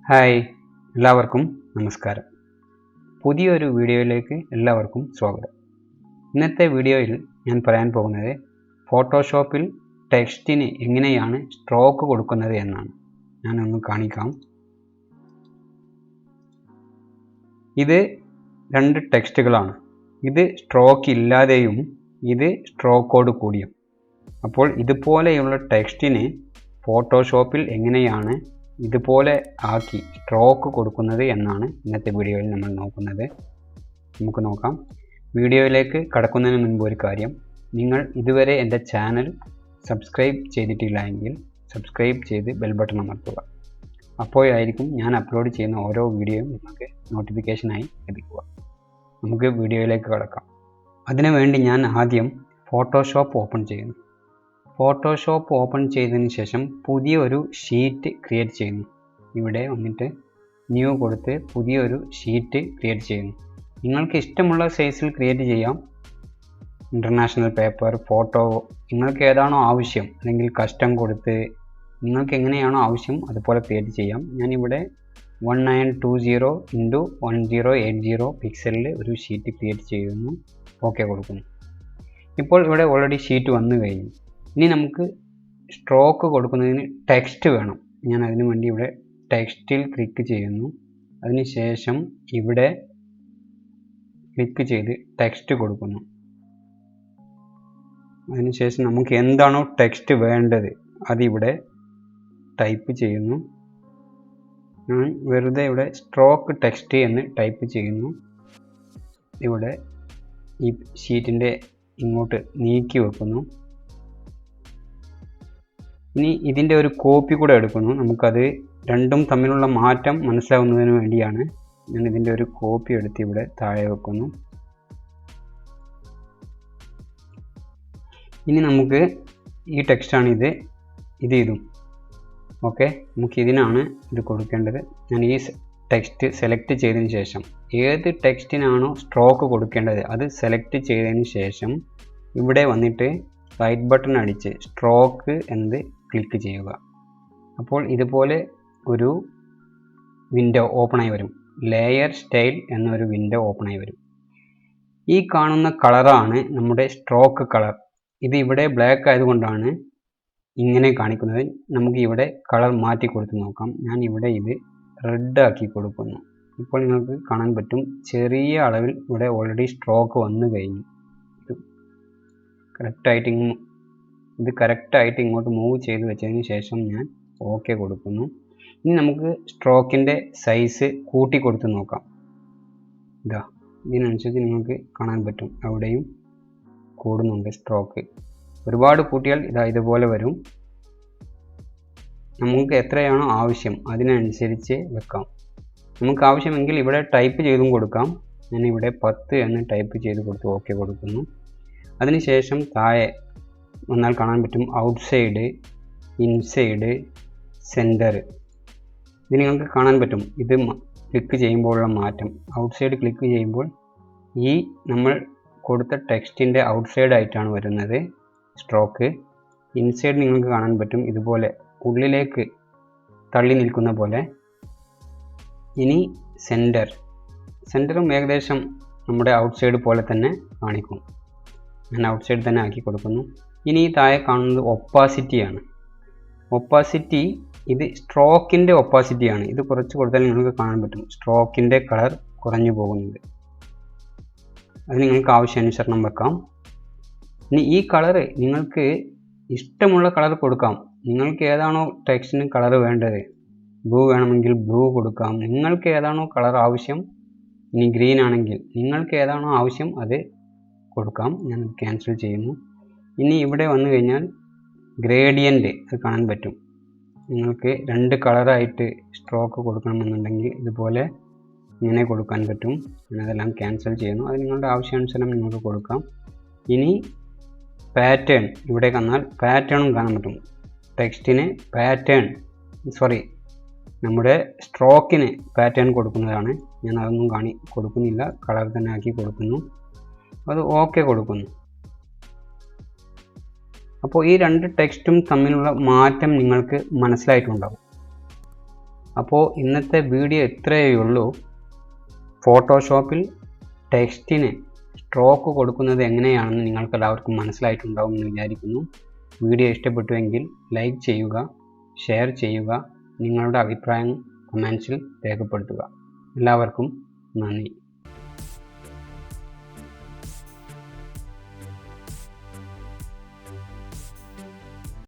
Hi, എല്ലാവർക്കും നമസ്കാരം. പുതിയൊരു വീഡിയോയിലേക്ക് എല്ലാവർക്കും സ്വാഗതം. ഇന്നത്തെ വീഡിയോയിൽ ഞാൻ പറയാൻ പോകുന്നത് ഫോട്ടോഷോപ്പിൽ ടെക്സ്റ്റിന് എങ്ങനെയാണ് സ്ട്രോക്ക് കൊടുക്കുന്നത് എന്നാണ്. ഞാനൊന്ന് കാണിക്കാം. ഇത് രണ്ട് ടെക്സ്റ്റുകളാണ്. ഇത് സ്ട്രോക്ക് ഇല്ലാതെയും ഇത് സ്ട്രോക്കോട് കൂടിയും. അപ്പോൾ ഇതുപോലെയുള്ള ടെക്സ്റ്റിന് ഫോട്ടോഷോപ്പിൽ എങ്ങനെയാണ് ഇതുപോലെ ആക്കി സ്ട്രോക്ക് കൊടുക്കുന്നത് എന്നാണ് ഇന്നത്തെ വീഡിയോയിൽ നമ്മൾ നോക്കുന്നത്. നമുക്ക് നോക്കാം. വീഡിയോയിലേക്ക് കടക്കുന്നതിന് മുൻപ് ഒരു കാര്യം, നിങ്ങൾ ഇതുവരെ എൻ്റെ ചാനൽ സബ്സ്ക്രൈബ് ചെയ്തിട്ടില്ല എങ്കിൽ സബ്സ്ക്രൈബ് ചെയ്ത് ബെൽ ബട്ടൺ അമർത്തുക. അപ്പോഴായിരിക്കും ഞാൻ അപ്ലോഡ് ചെയ്യുന്ന ഓരോ വീഡിയോയും നിങ്ങൾക്ക് നോട്ടിഫിക്കേഷനായി ലഭിക്കുക. നമുക്ക് വീഡിയോയിലേക്ക് കടക്കാം. അതിനുവേണ്ടി ഞാൻ ആദ്യം ഫോട്ടോഷോപ്പ് ഓപ്പൺ ചെയ്യുന്നു. ഫോട്ടോഷോപ്പ് ഓപ്പൺ ചെയ്തതിന് ശേഷം പുതിയൊരു ഷീറ്റ് ക്രിയേറ്റ് ചെയ്യുന്നു. ഇവിടെ വന്നിട്ട് ന്യൂ കൊടുത്ത് പുതിയൊരു ഷീറ്റ് ക്രിയേറ്റ് ചെയ്യുന്നു. നിങ്ങൾക്ക് ഇഷ്ടമുള്ള സൈസിൽ ക്രിയേറ്റ് ചെയ്യാം. ഇൻ്റർനാഷണൽ പേപ്പർ, ഫോട്ടോ, നിങ്ങൾക്ക് ഏതാണോ ആവശ്യം, അല്ലെങ്കിൽ കസ്റ്റം കൊടുത്ത് നിങ്ങൾക്ക് എങ്ങനെയാണോ ആവശ്യം അതുപോലെ ക്രിയേറ്റ് ചെയ്യാം. ഞാനിവിടെ 1920 × 1080 പിക്സലിൽ ഒരു ഷീറ്റ് ക്രിയേറ്റ് ചെയ്യുന്നു. ഓക്കെ കൊടുക്കുന്നു. ഇപ്പോൾ ഇവിടെ ഓൾറെഡി ഷീറ്റ് വന്നു കഴിഞ്ഞു. ഇനി നമുക്ക് സ്ട്രോക്ക് കൊടുക്കുന്നതിന് ടെക്സ്റ്റ് വേണം. ഞാൻ അതിനു വേണ്ടി ഇവിടെ ടെക്സ്റ്റിൽ ക്ലിക്ക് ചെയ്യുന്നു. അതിനുശേഷം ഇവിടെ ക്ലിക്ക് ചെയ്ത് ടെക്സ്റ്റ് കൊടുക്കുന്നു. അതിനുശേഷം നമുക്ക് എന്താണോ ടെക്സ്റ്റ് വേണ്ടത് അതിവിടെ ടൈപ്പ് ചെയ്യുന്നു. ഞാൻ വെറുതെ ഇവിടെ സ്ട്രോക്ക് ടെക്സ്റ്റ് എന്ന് ടൈപ്പ് ചെയ്യുന്നു. ഇവിടെ ഈ ഷീറ്റിൻ്റെ ഇങ്ങോട്ട് നീക്കി വെക്കുന്നു. ഇനി ഇതിൻ്റെ ഒരു കോപ്പി കൂടെ എടുക്കുന്നു. നമുക്കത് രണ്ടും തമ്മിലുള്ള മാറ്റം മനസ്സിലാവുന്നതിന് വേണ്ടിയാണ് ഞാൻ ഇതിൻ്റെ ഒരു കോപ്പി എടുത്ത് ഇവിടെ താഴെ വെക്കുന്നു. ഇനി നമുക്ക് ഈ ടെക്സ്റ്റാണ് ഇത് ഇതും ഓക്കെ. നമുക്ക് ഇതിനാണ് ഇത് കൊടുക്കേണ്ടത്. ഞാൻ ഈ ടെക്സ്റ്റ് സെലക്ട് ചെയ്തതിന് ശേഷം ഏത് ടെക്സ്റ്റിനാണോ സ്ട്രോക്ക് കൊടുക്കേണ്ടത് അത് സെലക്ട് ചെയ്തതിന് ശേഷം ഇവിടെ വന്നിട്ട് റൈറ്റ് ബട്ടൺ അടിച്ച് സ്ട്രോക്ക് എന്ന് ക്ലിക്ക് ചെയ്യുക. അപ്പോൾ ഇതുപോലെ ഒരു വിൻഡോ ഓപ്പണായി വരും. ലെയർ സ്റ്റൈൽ എന്നൊരു വിൻഡോ ഓപ്പണായി വരും. ഈ കാണുന്ന കളറാണ് നമ്മുടെ സ്ട്രോക്ക് കളർ. ഇത് ഇവിടെ ബ്ലാക്ക് ആയതുകൊണ്ടാണ് ഇങ്ങനെ കാണിക്കുന്നത്. നമുക്ക് ഇവിടെ കളർ മാറ്റി കൊടുത്ത് നോക്കാം. ഞാൻ ഇവിടെ ഇത് റെഡ് ആക്കി കൊടുക്കുന്നു. ഇപ്പോൾ നിങ്ങൾക്ക് കാണാൻ പറ്റും ചെറിയ അളവിൽ ഇവിടെ ഓൾറെഡി സ്ട്രോക്ക് വന്നു കഴിഞ്ഞു. ഇത് കറക്റ്റായിട്ട് ഇങ്ങോട്ട് മൂവ് ചെയ്ത് വെച്ചതിന് ശേഷം ഞാൻ ഓക്കെ കൊടുക്കുന്നു. ഇനി നമുക്ക് സ്ട്രോക്കിൻ്റെ സൈസ് കൂട്ടി കൊടുത്ത് നോക്കാം. ഇതാ ഇതിനനുസരിച്ച് നിങ്ങൾക്ക് കാണാൻ പറ്റും അവിടെയും കൂടുന്നുണ്ട് സ്ട്രോക്ക്. ഒരുപാട് കൂട്ടിയാൽ ഇതുപോലെ വരും. നമുക്ക് എത്രയാണോ ആവശ്യം അതിനനുസരിച്ച് വെക്കാം. നമുക്ക് ആവശ്യമെങ്കിൽ ഇവിടെ ടൈപ്പ് ചെയ്തും കൊടുക്കാം. ഞാനിവിടെ 10 എന്ന് ടൈപ്പ് ചെയ്ത് കൊടുത്ത് ഓക്കെ കൊടുക്കുന്നു. അതിനുശേഷം താഴെ വന്നാൽ കാണാൻ പറ്റും ഔട്ട്സൈഡ്, ഇൻസൈഡ്, സെൻറ്റർ. ഇത് നിങ്ങൾക്ക് കാണാൻ പറ്റും. ഇത് ക്ലിക്ക് ചെയ്യുമ്പോഴുള്ള മാറ്റം. ഔട്ട്സൈഡ് ക്ലിക്ക് ചെയ്യുമ്പോൾ ഈ നമ്മൾ കൊടുത്ത ടെക്സ്റ്റിൻ്റെ ഔട്ട്സൈഡ് ആയിട്ടാണ് വരുന്നത് സ്ട്രോക്ക്. ഇൻസൈഡ് നിങ്ങൾക്ക് കാണാൻ പറ്റും ഇതുപോലെ ഉള്ളിലേക്ക് തള്ളി നിൽക്കുന്ന പോലെ. ഇനി സെൻറ്ററും ഏകദേശം നമ്മുടെ ഔട്ട്സൈഡ് പോലെ തന്നെ കാണിക്കും. ഞാൻ ഔട്ട്സൈഡ് തന്നെ ആക്കി കൊടുക്കുന്നു. ഇനി താഴെ കാണുന്നത് ഒപ്പാസിറ്റിയാണ്. ഒപ്പാസിറ്റി ഇത് സ്ട്രോക്കിൻ്റെ ഒപ്പാസിറ്റിയാണ്. ഇത് കുറച്ച് കൊടുത്താൽ നിങ്ങൾക്ക് കാണാൻ പറ്റും സ്ട്രോക്കിൻ്റെ കളർ കുറഞ്ഞു പോകുന്നത്. അത് നിങ്ങൾക്ക് ആവശ്യാനുസരണം വെക്കാം. ഇനി ഈ കളറ് നിങ്ങൾക്ക് ഇഷ്ടമുള്ള കളർ കൊടുക്കാം. നിങ്ങൾക്ക് ഏതാണോ ടെക്സ്റ്റിന് കളർ വേണ്ടത്, ബ്ലൂ വേണമെങ്കിൽ ബ്ലൂ കൊടുക്കാം. നിങ്ങൾക്ക് ഏതാണോ കളർ ആവശ്യം, ഇനി ഗ്രീൻ ആണെങ്കിൽ നിങ്ങൾക്ക് ഏതാണോ ആവശ്യം അത് കൊടുക്കാം. ഞാൻ ക്യാൻസൽ ചെയ്യുന്നു. ഇനി ഇവിടെ വന്നു കഴിഞ്ഞാൽ ഗ്രേഡിയൻ്റ് അത് കാണാൻ പറ്റും. നിങ്ങൾക്ക് രണ്ട് കളറായിട്ട് സ്ട്രോക്ക് കൊടുക്കണമെന്നുണ്ടെങ്കിൽ ഇതുപോലെ ഇങ്ങനെ കൊടുക്കാൻ പറ്റും. ഞാനതെല്ലാം ക്യാൻസൽ ചെയ്യുന്നു. അത് നിങ്ങളുടെ ആവശ്യാനുസരണം നിങ്ങൾക്ക് കൊടുക്കാം. ഇനി പാറ്റേൺ ഇവിടെ വന്നാൽ പാറ്റേണും കാണാൻ പറ്റും. ടെക്സ്റ്റിന് നമ്മുടെ സ്ട്രോക്കിന് പാറ്റേൺ കൊടുക്കുന്നതാണ്. ഞാൻ അതൊന്നും കൊടുക്കുന്നില്ല. കളർ തന്നെ ആക്കി കൊടുക്കുന്നു. അത് ഓക്കെ കൊടുക്കുന്നു. അപ്പോൾ ഈ രണ്ട് ടെക്സ്റ്റും തമ്മിലുള്ള മാറ്റം നിങ്ങൾക്ക് മനസ്സിലായിട്ടുണ്ടാകും. അപ്പോൾ ഇന്നത്തെ വീഡിയോ ഇത്രയേ ഉള്ളൂ. ഫോട്ടോഷോപ്പിൽ ടെക്സ്റ്റിന് സ്ട്രോക്ക് കൊടുക്കുന്നത് എങ്ങനെയാണെന്ന് നിങ്ങൾക്ക് എല്ലാവർക്കും മനസ്സിലായിട്ടുണ്ടാവും എന്ന് വിചാരിക്കുന്നു. വീഡിയോ ഇഷ്ടപ്പെട്ടുവെങ്കിൽ ലൈക്ക് ചെയ്യുക, ഷെയർ ചെയ്യുക, നിങ്ങളുടെ അഭിപ്രായം കമൻസിൽ രേഖപ്പെടുത്തുക. എല്ലാവർക്കും നന്ദി.